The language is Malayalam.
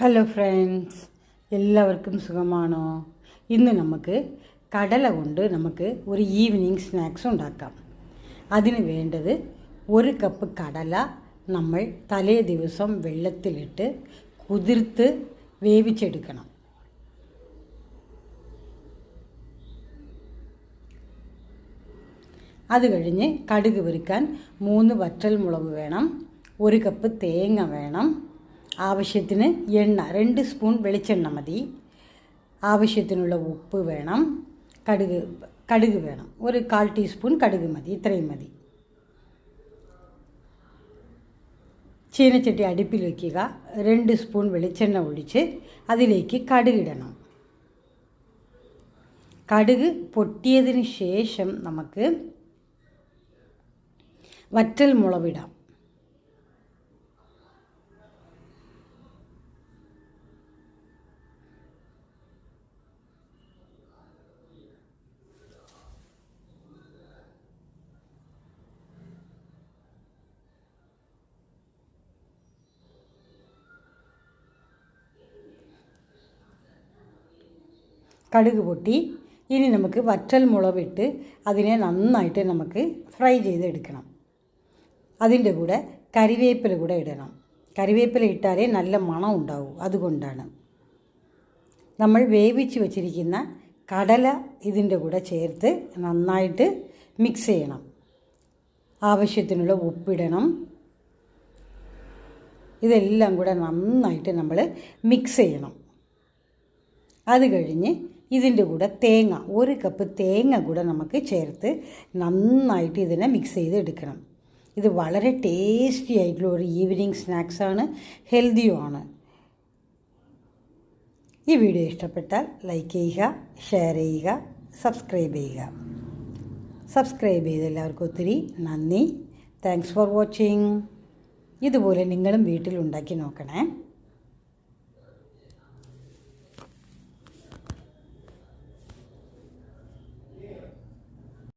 ഹലോ ഫ്രണ്ട്സ്, എല്ലാവർക്കും സുഖമാണോ? ഇന്ന് നമുക്ക് കടല കൊണ്ട് നമുക്ക് ഒരു ഈവനിങ് സ്നാക്സ് ഉണ്ടാക്കാം. അതിന് വേണ്ടത് 1 കപ്പ് കടല നമ്മൾ തലേ ദിവസം വെള്ളത്തിലിട്ട് കുതിർത്ത് വേവിച്ചെടുക്കണം. അത് കഴിഞ്ഞ് കടുക് വറുക്കാൻ 3 വറ്റൽമുളക് വേണം, 1 കപ്പ് തേങ്ങ വേണം, ആവശ്യത്തിന് എണ്ണ 2 സ്പൂൺ വെളിച്ചെണ്ണ മതി, ആവശ്യത്തിനുള്ള ഉപ്പ് വേണം, കടുക് വേണം, ഒരു 1/4 ടീസ്പൂൺ കടുക് മതി, ഇത്രയും മതി. ചീനച്ചട്ടി അടുപ്പിൽ വയ്ക്കുക. 2 സ്പൂൺ വെളിച്ചെണ്ണ ഒഴിച്ച് അതിലേക്ക് കടുകിടണം. കടുക് പൊട്ടിയതിന് ശേഷം നമുക്ക് വറ്റൽ മുളകിടാം. കടുക് പൊട്ടി. ഇനി നമുക്ക് വറ്റൽ മുളകിട്ട് അതിനെ നന്നായിട്ട് നമുക്ക് ഫ്രൈ ചെയ്തെടുക്കണം. അതിൻ്റെ കൂടെ കറിവേപ്പില കൂടെ ഇടണം. കറിവേപ്പില ഇട്ടാലേ നല്ല മണം ഉണ്ടാവും. അതുകൊണ്ടാണ് നമ്മൾ വേവിച്ച് വച്ചിരിക്കുന്ന കടല ഇതിൻ്റെ കൂടെ ചേർത്ത് നന്നായിട്ട് മിക്സ് ചെയ്യണം. ആവശ്യത്തിനുള്ള ഉപ്പിടണം. ഇതെല്ലാം കൂടെ നന്നായിട്ട് നമ്മൾ മിക്സ് ചെയ്യണം. അത് കഴിഞ്ഞ് ഇതിൻ്റെ കൂടെ തേങ്ങ 1 കപ്പ് തേങ്ങ കൂടെ നമുക്ക് ചേർത്ത് നന്നായിട്ട് ഇതിനെ മിക്സ് ചെയ്ത് എടുക്കണം. ഇത് വളരെ ടേസ്റ്റി ആയിട്ടുള്ള ഒരു ഈവനിങ് സ്നാക്സാണ്, ഹെൽത്തിയുമാണ്. ഈ വീഡിയോ ഇഷ്ടപ്പെട്ടാൽ ലൈക്ക് ചെയ്യുക, ഷെയർ ചെയ്യുക, സബ്സ്ക്രൈബ് ചെയ്യുക. സബ്സ്ക്രൈബ് ചെയ്ത എല്ലാവർക്കും ഒത്തിരി നന്ദി. Thanks for watching. ഇതുപോലെ നിങ്ങളും വീട്ടിൽ ഉണ്ടാക്കി നോക്കണേ.